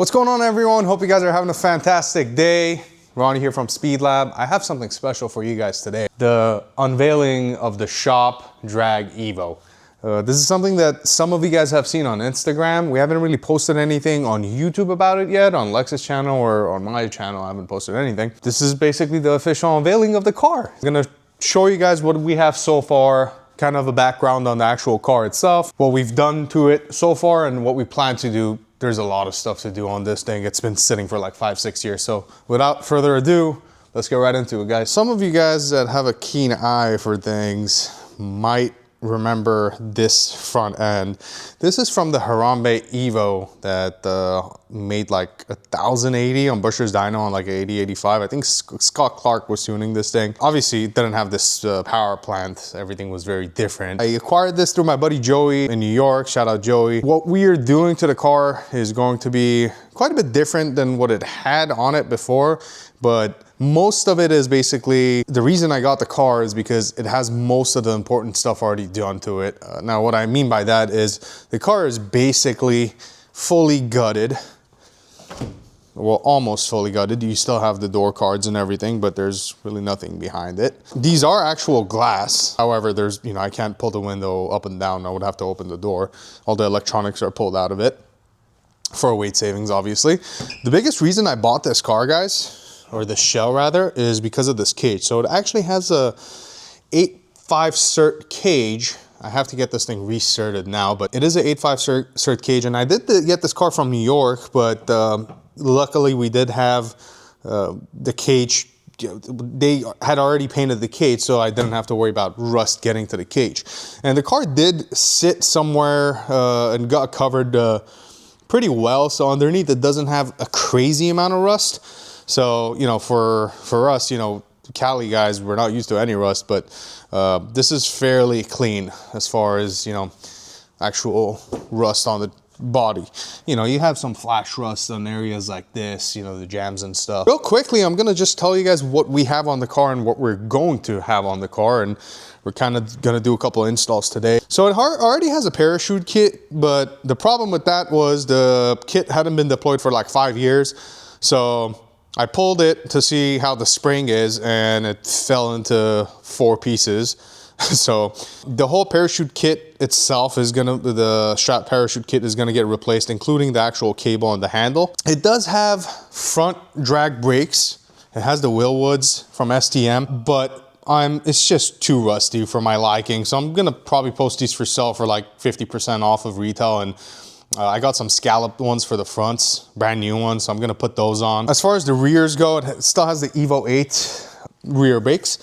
What's going on, everyone? Hope you guys are having a fantastic day. Ronnie here from Speed Lab. I have something special for you guys today. The unveiling of the shop Drag Evo. This is something that some of you guys have seen on Instagram. We haven't really posted anything on YouTube about it yet, on Lex's channel or on my channel. I haven't posted anything. This is basically the official unveiling of the car. I'm gonna show you guys what we have so far, kind of a background on the actual car itself, what we've done to it so far, and what we plan to do. There's a lot of stuff to do on this thing. It's been sitting for like 5-6 years. So without further ado, let's get right into it, guys. Some of you guys that have a keen eye for things might remember this front end. This is from the Harambe Evo that made like 1,080 on Bush's dyno on like 80-85. I think Scott Clark was tuning this thing. Obviously it didn't have this power plant. Everything was very different. I acquired this through my buddy Joey in New York. Shout out Joey. What we are doing to the car is going to be quite a bit different than what it had on it before, but most of it is basically, the reason I got the car is because it has most of the important stuff already done to it. Now what I mean by that is the car is basically fully gutted. Well, almost fully gutted. You still have the door cards and everything, but there's really nothing behind it. These are actual glass. However, there's, you know, I can't pull the window up and down. I would have to open the door. All the electronics are pulled out of it for weight savings, obviously. The biggest reason I bought this car, guys, or the shell rather, is because of this cage. So it actually has a 8.5 cert cage. I have to get this thing recerted now, but it is an 8.5 cert cage. And I did get this car from New York, but luckily we did have the cage. They had already painted the cage, so I didn't have to worry about rust getting to the cage. And the car did sit somewhere and got covered pretty well. So underneath it doesn't have a crazy amount of rust. So, you know, for us, you know, Cali guys, we're not used to any rust, but this is fairly clean as far as, you know, actual rust on the body. You know, you have some flash rust on areas like this, you know, the jams and stuff. Real quickly, I'm gonna just tell you guys what we have on the car and what we're going to have on the car, and we're kind of gonna do a couple of installs today. So it already has a parachute kit, but the problem with that was the kit hadn't been deployed for like 5 years. So I pulled it to see how the spring is, and it fell into 4 pieces. So the whole parachute kit itself is the strap parachute kit is gonna get replaced, including the actual cable and the handle. It does have front drag brakes. It has the Willwoods from STM, but it's just too rusty for my liking. So I'm gonna probably post these for sale for like 50% off of retail, and I got some scalloped ones for the fronts, brand new ones, so I'm gonna put those on. As far as the rears go, it still has the Evo 8 rear brakes.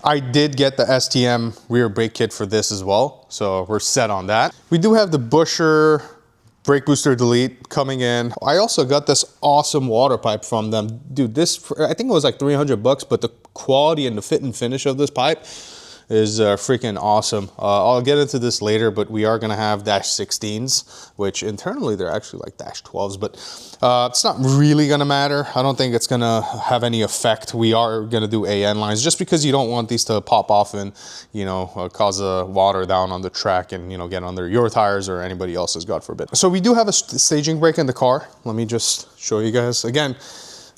I did get the STM rear brake kit for this as well, so we're set on that. We do have the Busher brake booster delete coming in. I also got this awesome water pipe from them. Dude, this, I think it was like 300 bucks, but the quality and the fit and finish of this pipe is freaking awesome. I'll get into this later, but we are gonna have -16s, which internally they're actually like -12s, but it's not really gonna matter. I don't think it's gonna have any effect. We are gonna do AN lines just because you don't want these to pop off and, you know, cause a water down on the track and, you know, get under your tires or anybody else's, God forbid. So we do have a staging brake in the car. Let me just show you guys again.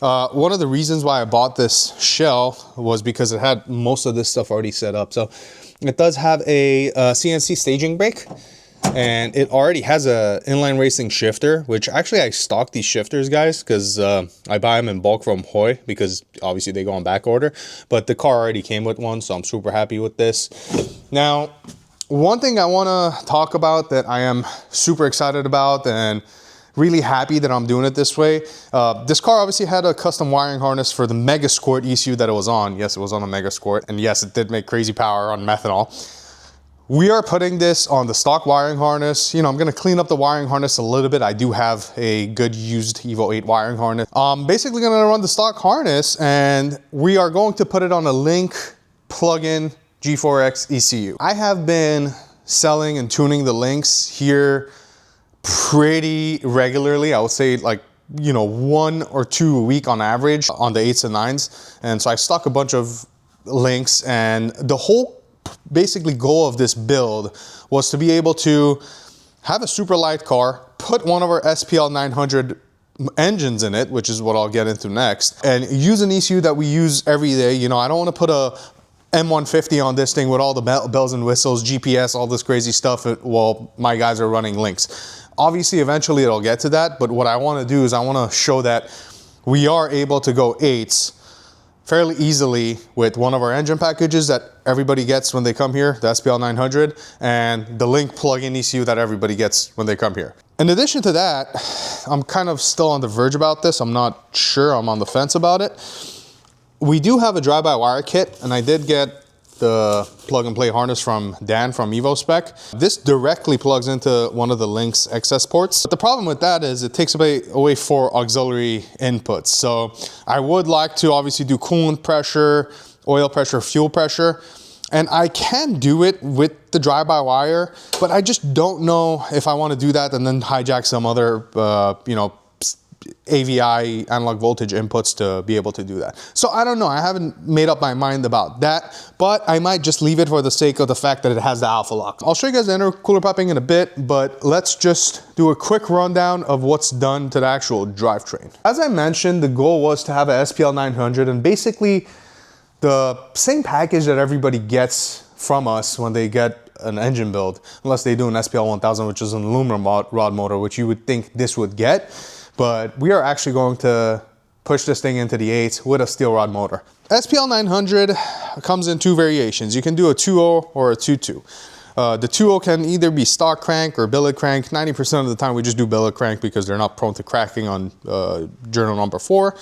One of the reasons why I bought this shell was because it had most of this stuff already set up. So it does have a CNC staging brake, and it already has a inline racing shifter, which actually I stock these shifters, guys, because I buy them in bulk from Hoy because obviously they go on back order, but the car already came with one, so I'm super happy with this. Now, one thing I want to talk about that I am super excited about and really happy that I'm doing it this way. This car obviously had a custom wiring harness for the Mega Squirt ECU that it was on. Yes, it was on a Mega Squirt, and yes, it did make crazy power on methanol. We are putting this on the stock wiring harness. You know, I'm gonna clean up the wiring harness a little bit. I do have a good used Evo 8 wiring harness. I'm basically gonna run the stock harness, and we are going to put it on a Link plug-in G4X ECU. I have been selling and tuning the Links here pretty regularly. I would say like, you know, 1 or 2 a week on average on the 8s and 9s. And so I stock a bunch of Links, and the whole basically goal of this build was to be able to have a super light car, put one of our SPL 900 engines in it, which is what I'll get into next, and use an ECU that we use every day. You know, I don't want to put a M150 on this thing with all the bells and whistles, GPS, all this crazy stuff while my guys are running links. Obviously, eventually it'll get to that, but what I want to do is I want to show that we are able to go 8s fairly easily with one of our engine packages that everybody gets when they come here, the SPL 900, and the Link plug-in ECU that everybody gets when they come here. In addition to that, I'm kind of still on the verge about this. I'm not sure, I'm on the fence about it. We do have a drive-by-wire kit, and I did get the plug-and-play harness from Dan from Evo Spec. This directly plugs into one of the Link's XS ports. But the problem with that is it takes away 4 auxiliary inputs. So I would like to obviously do coolant pressure, oil pressure, fuel pressure, and I can do it with the drive-by-wire, but I just don't know if I want to do that and then hijack some other, you know, AVI analog voltage inputs to be able to do that. So I don't know, I haven't made up my mind about that, but I might just leave it for the sake of the fact that it has the alpha lock. I'll show you guys the intercooler popping in a bit, but let's just do a quick rundown of what's done to the actual drivetrain. As I mentioned, the goal was to have a SPL 900 and basically the same package that everybody gets from us when they get an engine build, unless they do an SPL 1000, which is an aluminum rod motor, which you would think this would get. But we are actually going to push this thing into the 8s with a steel rod motor. SPL 900 comes in 2 variations. You can do a 2.0 or a 2.2. The 2.0 can either be stock crank or billet crank. 90% of the time we just do billet crank because they're not prone to cracking on journal number 4,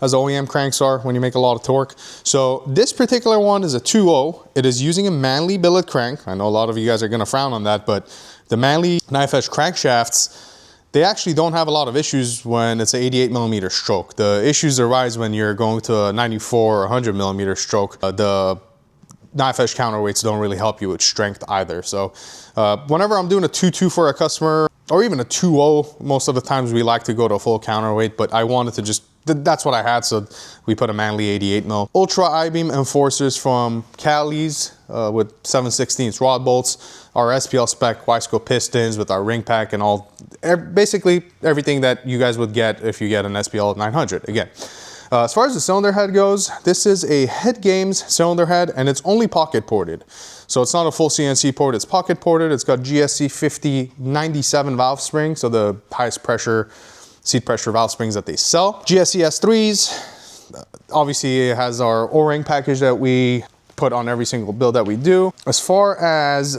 as OEM cranks are when you make a lot of torque. So this particular one is a 2.0. It is using a Manley billet crank. I know a lot of you guys are gonna frown on that, but the Manley knife edge crankshafts, they actually don't have a lot of issues when it's an 88 millimeter stroke. The issues arise when you're going to a 94 or 100 millimeter stroke. The knife edge counterweights don't really help you with strength either. So whenever I'm doing a 2.2 for a customer, or even a 2.0, most of the times we like to go to a full counterweight, but I wanted to just, that's what I had, so we put a Manley 88 mil. Ultra I-beam enforcers from Cali's with 7/16 rod bolts, our SPL spec Y-scope pistons with our ring pack and all, basically everything that you guys would get if you get an SPL 900. Again, as far as the cylinder head goes, this is a Head Games cylinder head and it's only pocket ported. So it's not a full CNC port, it's pocket ported. It's got GSC 5097 valve spring, so the highest pressure, seat pressure valve springs that they sell. GSC S3s, obviously it has our O-ring package that we put on every single build that we do. As far as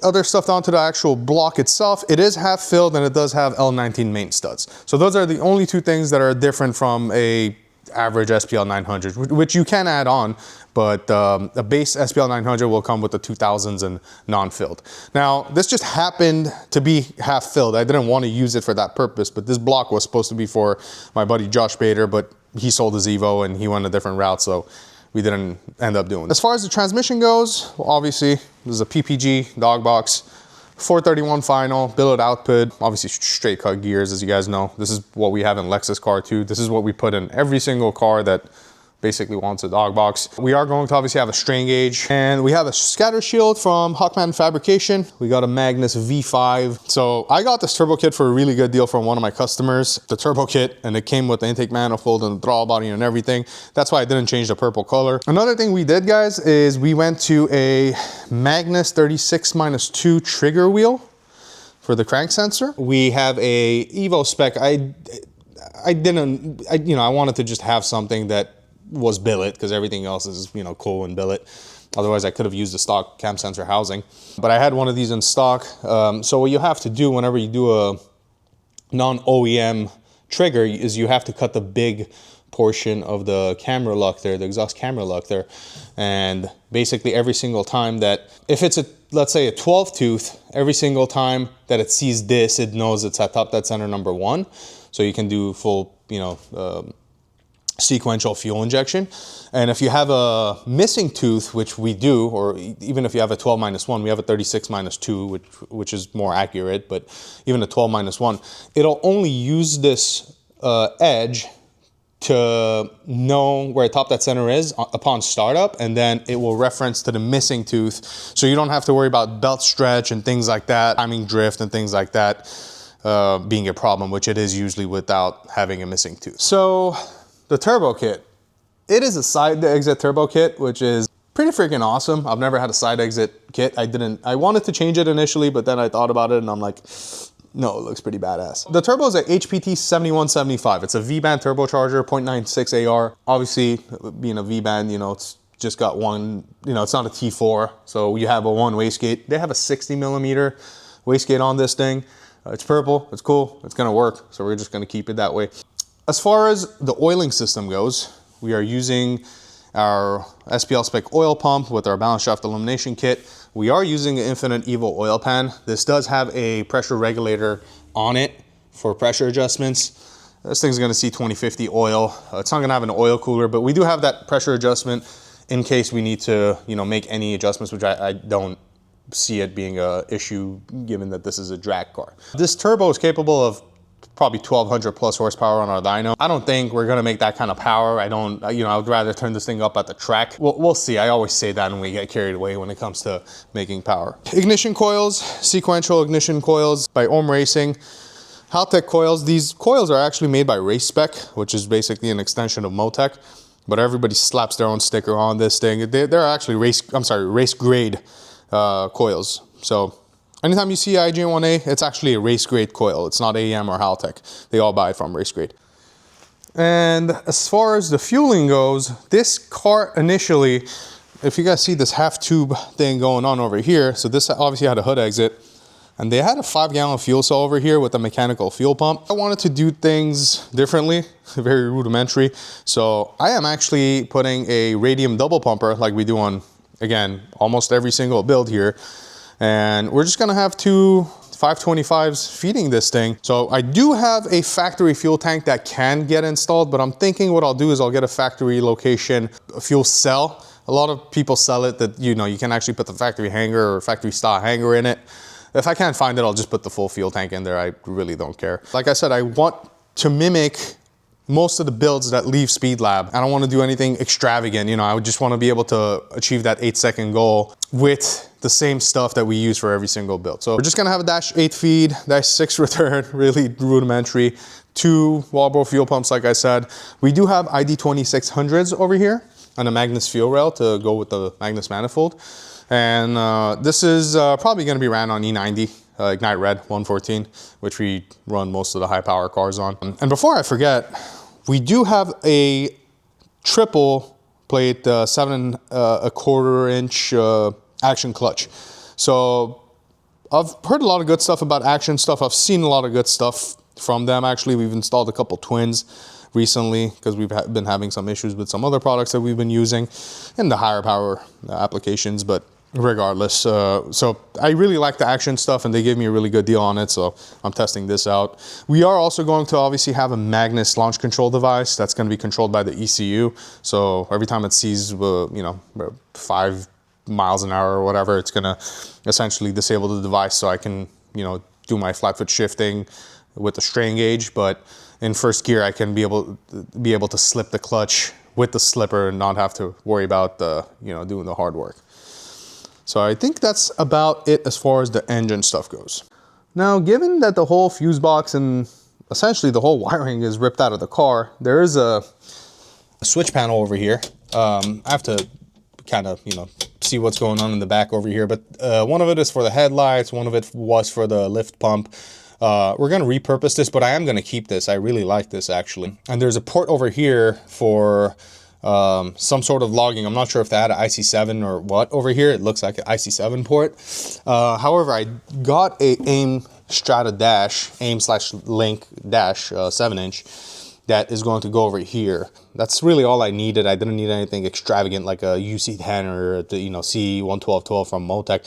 other stuff down to the actual block itself, it is half filled and it does have L19 main studs. So those are the only 2 things that are different from a average SPL 900, which you can add on, but a base SPL 900 will come with the 2000s and non-filled. Now, this just happened to be half filled. I didn't want to use it for that purpose, but this block was supposed to be for my buddy Josh Bader, but he sold his Evo and he went a different route, so we didn't end up doing it. As far as the transmission goes, well, obviously, this is a PPG dog box, 431 final, billet output, obviously straight cut gears, as you guys know. This is what we have in Lexus car too. This is what we put in every single car that basically wants a dog box. We are going to obviously have a strain gauge, and we have a scatter shield from Hawkman Fabrication. We got a Magnus V5. So I got this turbo kit for a really good deal from one of my customers, the turbo kit, and it came with the intake manifold and the throttle body and everything. That's why I didn't change the purple color. Another thing we did, guys, is we went to a Magnus 36-2 trigger wheel for the crank sensor. We have a Evo spec. I wanted to just have something that was billet because everything else is, you know, cool and billet. Otherwise I could have used the stock cam sensor housing, but I had one of these in stock. So what you have to do whenever you do a non-OEM trigger is you have to cut the big portion of the camera luck there, the exhaust camera luck there. And basically every single time that, if it's a, let's say a 12 tooth, every single time that it sees this, it knows it's at top dead center number 1. So you can do full, you know, sequential fuel injection. And if you have a missing tooth, which we do, or even if you have a 12-1, we have a 36-2, which is more accurate, but even a 12-1, it'll only use this edge to know where top dead center is upon startup, and then it will reference to the missing tooth. So you don't have to worry about belt stretch and things like that, timing drift and things like that. being a problem, which it is usually without having a missing tooth. So the turbo kit, it is a side exit turbo kit, which is pretty freaking awesome. I've never had a side exit kit. I wanted to change it initially, but then I thought about it and I'm like, no, it looks pretty badass. The turbo is a HPT 7175. It's a V-band turbocharger, 0.96 AR. Obviously, being a V-band, you know, it's just got one, you know, it's not a T4, so you have a one wastegate. They have a 60 millimeter wastegate on this thing. It's purple, it's cool, it's gonna work, so we're just gonna keep it that way. As far as the oiling system goes, we are using our SPL spec oil pump with our balance shaft illumination kit. We are using an Infinite Evo oil pan. This does have a pressure regulator on it for pressure adjustments. This thing's gonna see 2050 oil. It's not gonna have an oil cooler, but we do have that pressure adjustment in case we need to, you know, make any adjustments, which I don't see it being a issue given that this is a drag car. This turbo is capable of probably 1200 plus horsepower on our dyno. I don't think we're gonna make that kind of power. I would rather turn this thing up at the track. We'll see. I always say that and we get carried away when it comes to making power. Ignition coils, sequential ignition coils by Ohm Racing. Haltech coils. These coils are actually made by Race Spec, which is basically an extension of Motec, but everybody slaps their own sticker on this thing. They're actually race grade coils. So anytime you see IJ1A, it's actually a race grade coil. It's not AEM or Haltech. They all buy it from race grade. And as far as the fueling goes, this car initially, if you guys see this half tube thing going on over here, so this obviously had a hood exit, and they had a 5-gallon fuel cell over here with a mechanical fuel pump. I wanted to do things differently, very rudimentary. So I am actually putting a radium double pumper like we do on, again, almost every single build here. And we're just gonna have two 525s feeding this thing. So I do have a factory fuel tank that can get installed, but I'm thinking what I'll do is I'll get a factory location fuel cell. A lot of people sell it that, you know, you can actually put the factory hanger or factory style hanger in it. If I can't find it, I'll just put the full fuel tank in there. I really don't care. Like I said, I want to mimic most of the builds that leave Speed Lab. I don't want to do anything extravagant. You know, I would just want to be able to achieve that 8-second goal with the same stuff that we use for every single build. So we're just gonna have a -8 feed, -6 return, really rudimentary. 2 Walbro fuel pumps, like I said. We do have ID 2600s over here and a Magnus fuel rail to go with the Magnus manifold. And this is probably gonna be ran on E90. Ignite Red 114, which we run most of the high power cars on. And before I forget, we do have a triple plate 7 1/4 inch Action clutch. So I've heard a lot of good stuff about Action stuff. I've seen a lot of good stuff from them. Actually, we've installed a couple twins recently because we've been having some issues with some other products that we've been using in the higher power applications, but regardless, so I really like the Action stuff and they gave me a really good deal on it, so I'm testing this out. We are also going to obviously have a Magnus launch control device that's going to be controlled by the ECU, so every time it sees 5 miles an hour or whatever, it's going to essentially disable the device so I can, you know, do my flat foot shifting with the strain gauge, but in first gear I can be able to slip the clutch with the slipper and not have to worry about doing the hard work. So I think that's about it as far as the engine stuff goes. Now, given that the whole fuse box and essentially the whole wiring is ripped out of the car, there is a switch panel over here. I have to kind of, see what's going on in the back over here, but one of it is for the headlights, one of it was for the lift pump. We're going to repurpose this, but I am going to keep this. I really like this actually. And there's a port over here for some sort of logging. I'm not sure if they had an IC7 or what over here. It looks like an IC7 port. However, I got a AIM Strata Dash, AIM/Link Dash 7-inch that is going to go over here. That's really all I needed. I didn't need anything extravagant like a UC10 or the C11212 from Motec.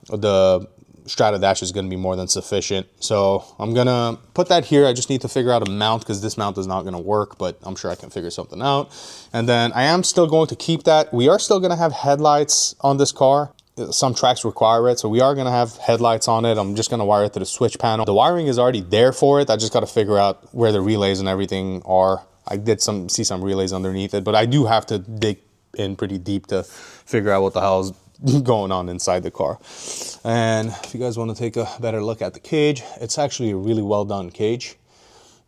The Strata Dash is going to be more than sufficient. So I'm going to put that here. I just need to figure out a mount because this mount is not going to work, but I'm sure I can figure something out. And then I am still going to keep that. We are still going to have headlights on this car. Some tracks require it, so we are going to have headlights on it. I'm just going to wire it to the switch panel. The wiring is already there for it. I just got to figure out where the relays and everything are. I did see some relays underneath it, but I do have to dig in pretty deep to figure out what the hell is going on inside the car. And if you guys want to take a better look at the cage, it's actually a really well done cage.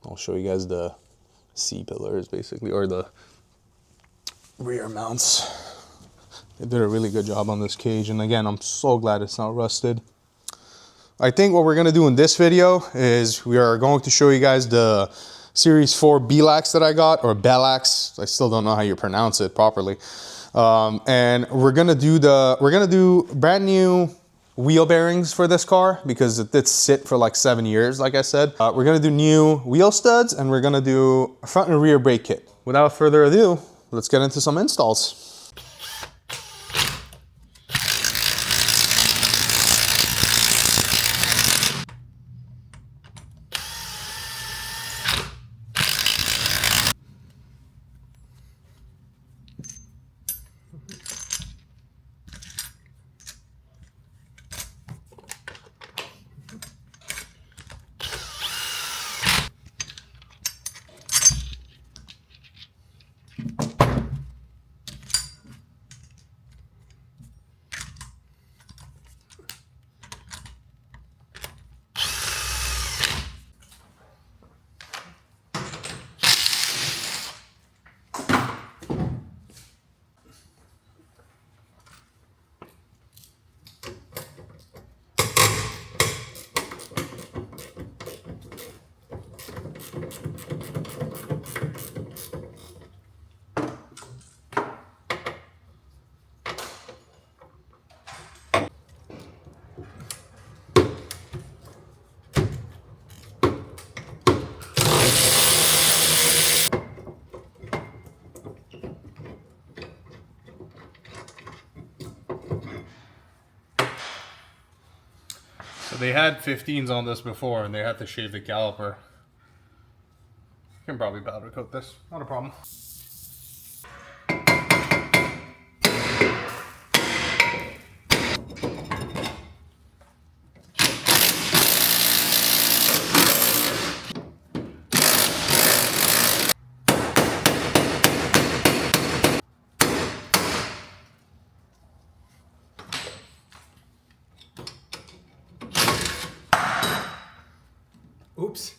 I'll show you guys the C-pillars basically, or the rear mounts. They did a really good job on this cage, and again, I'm so glad it's not rusted. I think what we're going to do in this video is we are going to show you guys the Series 4 Belax that I got, or Belax. I still don't know how you pronounce it properly. And we're gonna do brand new wheel bearings for this car because it did sit for like 7 years, like I said. We're gonna do new wheel studs, and we're gonna do a front and rear brake kit. Without further ado, let's get into some installs. So they had 15s on this before, and they had to shave the caliper. You can probably powder coat this, not a problem. Oops.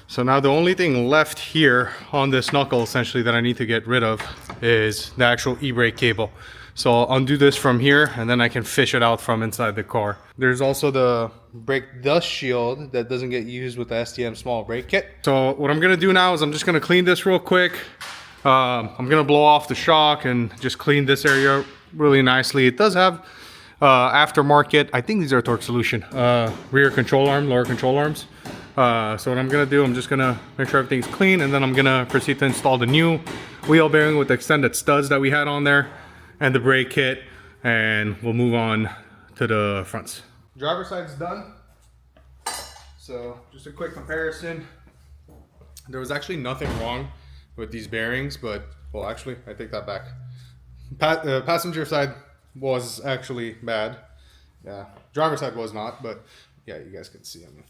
So now the only thing left here on this knuckle essentially that I need to get rid of is the actual e-brake cable. So I'll undo this from here and then I can fish it out from inside the car. There's also the brake dust shield that doesn't get used with the STM small brake kit. So what I'm gonna do now is I'm just gonna clean this real quick. I'm gonna blow off the shock and just clean this area really nicely. It does have aftermarket, I think these are Torque Solution, rear control arm, lower control arms. So what I'm gonna do, I'm just gonna make sure everything's clean, and then I'm gonna proceed to install the new wheel bearing with the extended studs that we had on there and the brake kit, and we'll move on to the fronts. Driver side's done. So just a quick comparison. There was actually nothing wrong with these bearings, but, well, actually, I take that back. Passenger side was actually bad. Yeah, driver side was not, but yeah, you guys can see. I mean,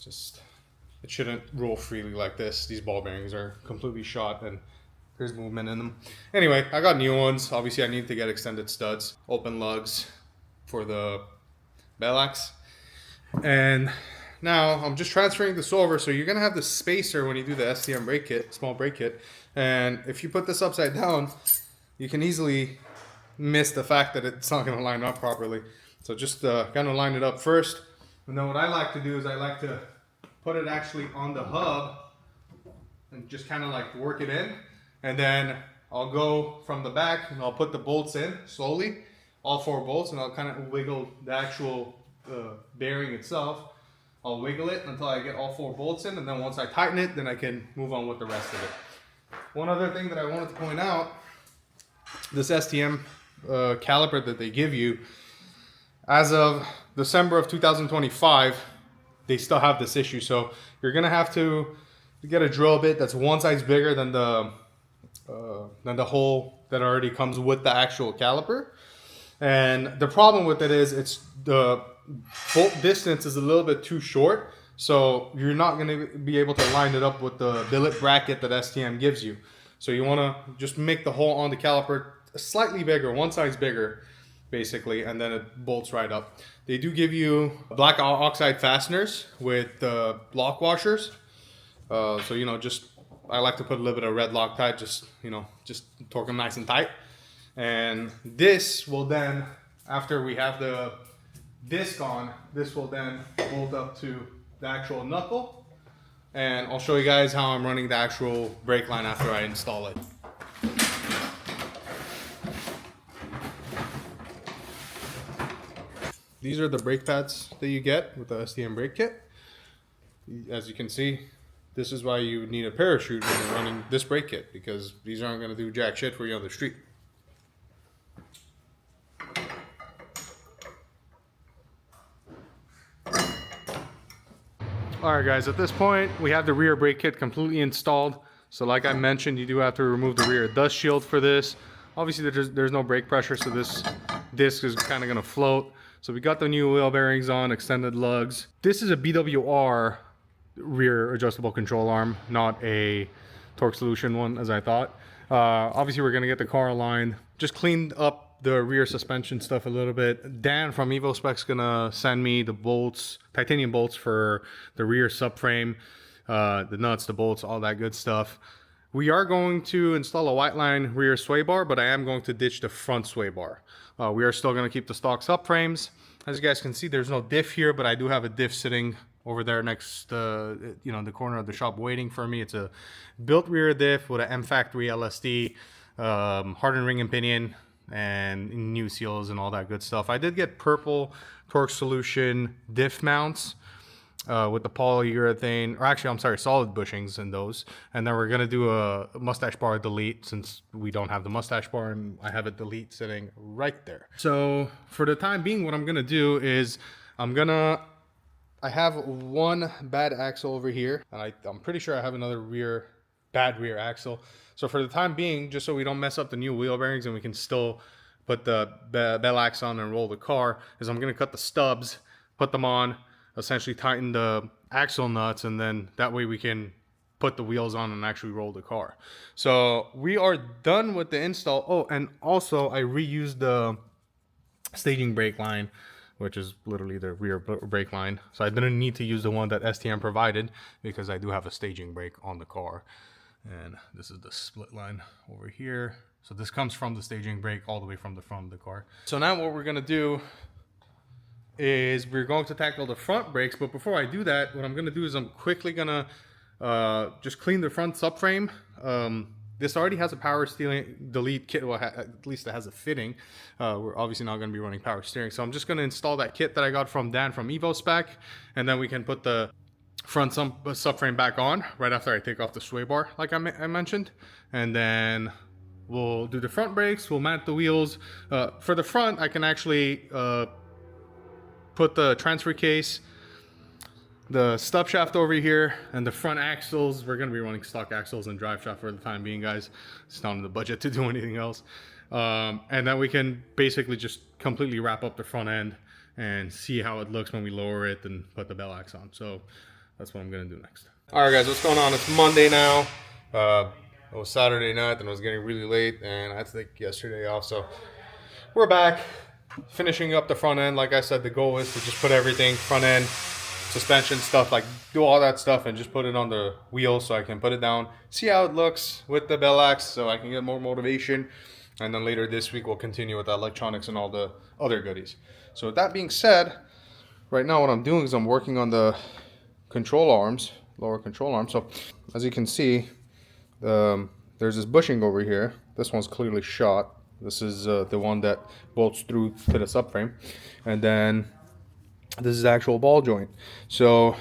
just, it shouldn't roll freely like this. These ball bearings are completely shot and there's movement in them. Anyway, I got new ones. Obviously, I need to get extended studs, open lugs for the Belax. And now I'm just transferring this over. So you're gonna have the spacer when you do the STM brake kit, small brake kit. And if you put this upside down, you can easily miss the fact that it's not gonna line up properly. So just kind of line it up first. And then what I like to do is I like to put it actually on the hub and just kind of like work it in. And then I'll go from the back and I'll put the bolts in slowly, all 4 bolts, and I'll kind of wiggle the actual bearing itself. I'll wiggle it until I get all 4 bolts in, and then once I tighten it, then I can move on with the rest of it. One other thing that I wanted to point out, this STM caliper that they give you, as of December of 2025, they still have this issue. So you're gonna have to get a drill bit that's 1 size bigger than the hole that already comes with the actual caliper. And the problem with it is it's the bolt distance is a little bit too short, so you're not going to be able to line it up with the billet bracket that STM gives you. So you want to just make the hole on the caliper slightly bigger, 1 size bigger, basically, and then it bolts right up. They do give you black oxide fasteners with lock washers. So just I like to put a little bit of red Loctite, just torque them nice and tight. And this will then, after we have the disc on, this will then bolt up to the actual knuckle. And I'll show you guys how I'm running the actual brake line after I install it. These are the brake pads that you get with the STM brake kit. As you can see, this is why you need a parachute when you're running this brake kit, because these aren't going to do jack shit for you on the street. Alright guys, at this point we have the rear brake kit completely installed. So like I mentioned, you do have to remove the rear dust shield for this. Obviously there's no brake pressure, so this disc is kind of going to float. So we got the new wheel bearings on, extended lugs. This is a BWR rear adjustable control arm, not a Torque Solution one as I thought. Obviously we're going to get the car aligned, just cleaned up the rear suspension stuff a little bit. Dan from Evo Spec's gonna send me the bolts, titanium bolts for the rear subframe, the nuts, the bolts, all that good stuff. We are going to install a white line rear sway bar, but I am going to ditch the front sway bar. We are still going to keep the stock subframes. As you guys can see, there's no diff here, but I do have a diff sitting over there next, the corner of the shop waiting for me. It's a built rear diff with an M Factory LSD, hardened ring and pinion, and new seals and all that good stuff. I did get purple Torque Solution diff mounts with the polyurethane, or actually I'm sorry, solid bushings in those. And then we're gonna do a mustache bar delete, since we don't have the mustache bar and I have a delete sitting right there. So for the time being, what I'm gonna do is I have one bad axle over here, and I'm pretty sure I have another bad rear axle. So for the time being, just so we don't mess up the new wheel bearings and we can still put the bell axe on and roll the car, is I'm going to cut the stubs, put them on, essentially tighten the axle nuts, and then that way we can put the wheels on and actually roll the car. So we are done with the install. Oh, and also I reused the staging brake line, which is literally the rear brake line. So I didn't need to use the one that STM provided because I do have a staging brake on the car. And this is the split line over here. So this comes from the staging brake all the way from the front of the car. So now what we're gonna do is we're going to tackle the front brakes. But before I do that, what I'm gonna do is I'm quickly gonna just clean the front subframe. This already has a power steering delete kit. Well, at least it has a fitting. We're obviously not gonna be running power steering. So I'm just gonna install that kit that I got from Dan from Evo Spec. And then we can put the front subframe back on right after I take off the sway bar, like I mentioned. And then we'll do the front brakes, we'll mount the wheels. For the front, I can actually put the transfer case, the stub shaft over here, and the front axles. We're going to be running stock axles and drive shaft for the time being, guys. It's not in the budget to do anything else. And then we can basically just completely wrap up the front end and see how it looks when we lower it and put the bell axe on. So that's what I'm gonna do next. All right, guys, what's going on? It's Monday now. It was Saturday night and it was getting really late, and I had to take yesterday off. So we're back, finishing up the front end. Like I said, the goal is to just put everything, front end, suspension stuff, like do all that stuff and just put it on the wheel so I can put it down, see how it looks with the bell axe, so I can get more motivation. And then later this week, we'll continue with the electronics and all the other goodies. So with that being said, right now what I'm doing is I'm working on the control arms, lower control arms. So as you can see, there's this bushing over here. This one's clearly shot. This is the one that bolts through to the subframe. And then this is the actual ball joint. So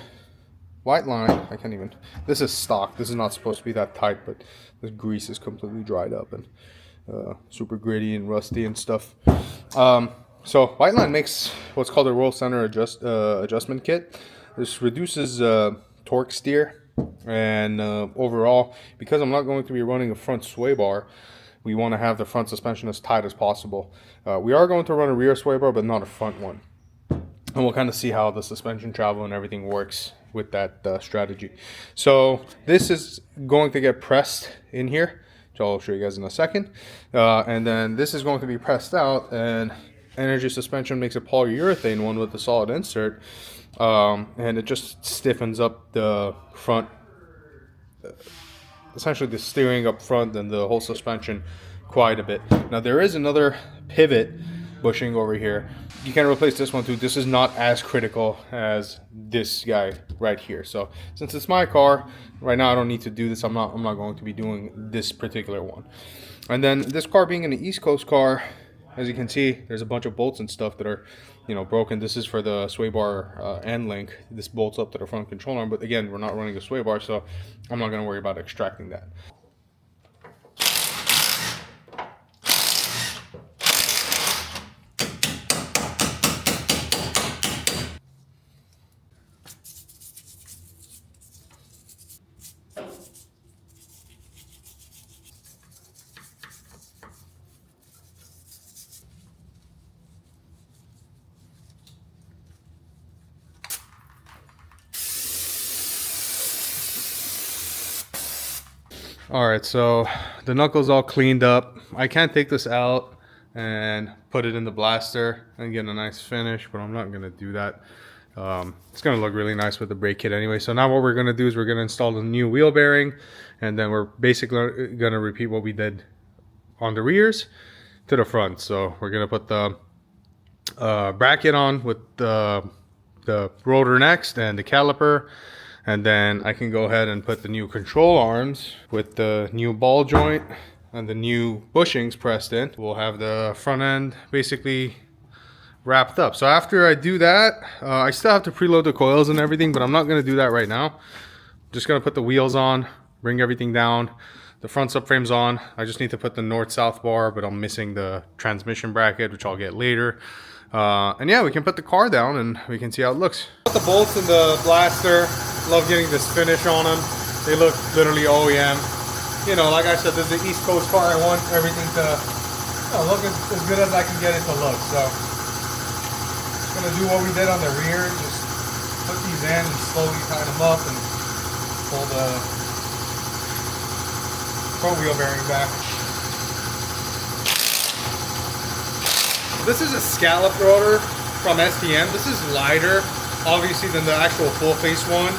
white line, I can't even, this is stock. This is not supposed to be that tight, but this grease is completely dried up and super gritty and rusty and stuff. So white line makes what's called a roll center adjustment kit. This reduces torque steer, and overall, because I'm not going to be running a front sway bar, we want to have the front suspension as tight as possible. We are going to run a rear sway bar, but not a front one. And we'll kind of see how the suspension travel and everything works with that strategy. So this is going to get pressed in here, which I'll show you guys in a second. And then this is going to be pressed out, and Energy Suspension makes a polyurethane one with a solid insert. And it just stiffens up the front, essentially the steering up front and the whole suspension quite a bit. Now there is another pivot bushing over here. You can replace this one too. This is not as critical as this guy right here. So since it's my car, right now I don't need to do this. I'm not going to be doing this particular one. And then this car being an East Coast car, as you can see, there's a bunch of bolts and stuff that are, you know, broken. This is for the sway bar end link. This bolts up to the front control arm, but again, we're not running a sway bar, so I'm not going to worry about extracting that. All right, so the knuckle's all cleaned up. I can't take this out and put it in the blaster and get a nice finish, but I'm not gonna do that. It's gonna look really nice with the brake kit anyway. So now what we're gonna do is we're gonna install the new wheel bearing, and then we're basically gonna repeat what we did on the rears to the front. So we're gonna put the bracket on with the rotor next and the caliper. And then I can go ahead and put the new control arms with the new ball joint and the new bushings pressed in. We'll have the front end basically wrapped up. So after I do that, I still have to preload the coils and everything, but I'm not gonna do that right now. I'm just gonna put the wheels on, bring everything down. The front subframe's on. I just need to put the north-south bar, but I'm missing the transmission bracket, which I'll get later. And yeah, we can put the car down and we can see how it looks. Put the bolts in the blaster. Love getting this finish on them. They look literally OEM. You know, like I said, this is the East Coast car. I want everything to, you know, look as good as I can get it to look. So, just gonna do what we did on the rear. Just put these in and slowly tighten them up and pull the front wheel bearing back. This is a scallop rotor from STM. This is lighter, obviously, than the actual full face one.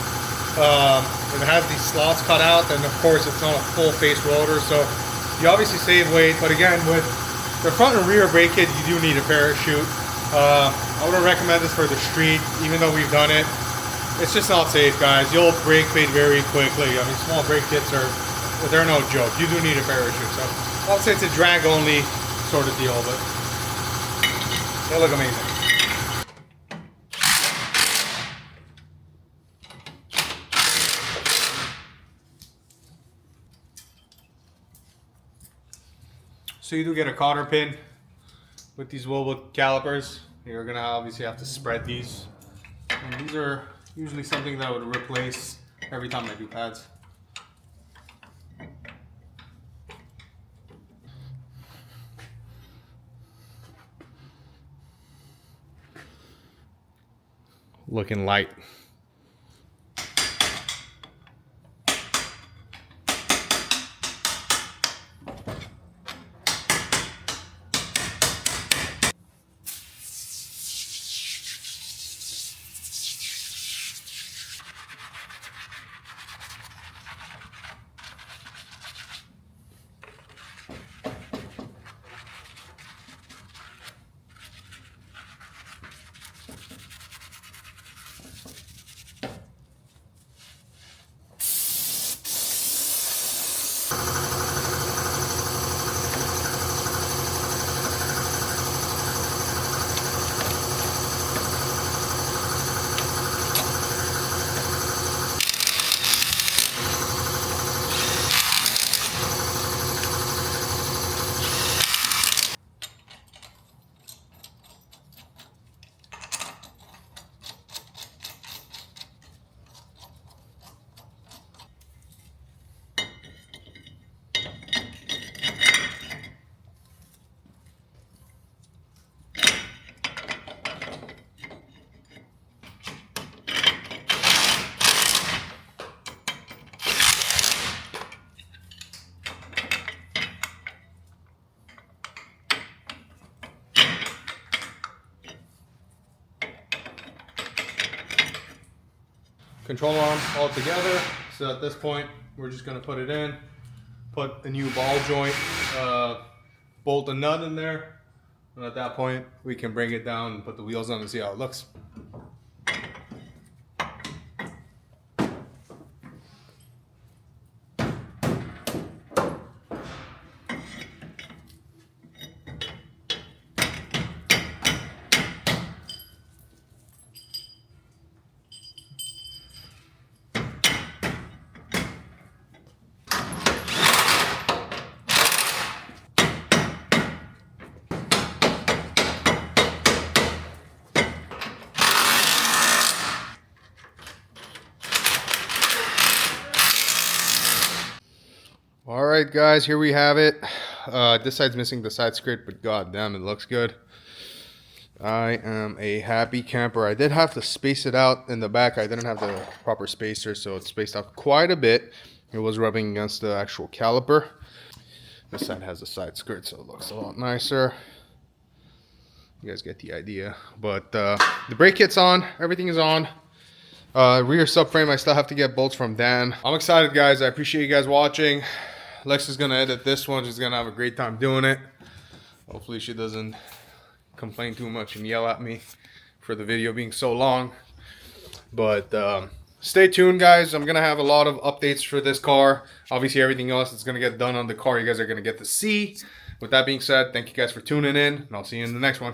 It has these slots cut out, and of course it's not a full face rotor, so you obviously save weight. But again, with the front and rear brake kit, you do need a parachute. I wouldn't recommend this for the street, even though we've done it. It's just not safe, guys. You'll brake fade very quickly. I mean, small brake kits they're no joke. You do need a parachute. So I'll say it's a drag only sort of deal, but they look amazing. So you do get a cotter pin with these Wilwood calipers. You're gonna obviously have to spread these. And these are usually something that I would replace every time I do pads. Looking light. control arm all together. So at this point, we're just gonna put it in, put a new ball joint, bolt a nut in there, and at that point, we can bring it down and put the wheels on and see how it looks. All right, guys, here we have it. This side's missing the side skirt, but god damn, it looks good. I am a happy camper. I did have to space it out in the back. I didn't have the proper spacer, so it's spaced out quite a bit. It was rubbing against the actual caliper. This side has a side skirt, so it looks a lot nicer. You guys get the idea. But the brake kit's on. Everything is on. Rear subframe, I still have to get bolts from Dan. I'm excited, guys. I appreciate you guys watching. Lex is gonna edit this one. She's gonna have a great time doing it. Hopefully she doesn't complain too much and yell at me for the video being so long. But stay tuned, guys. I'm gonna have a lot of updates for this car. Obviously everything else that's gonna get done on the car, you guys are gonna get to see. With that being said, thank you guys for tuning in, and I'll see you in the next one.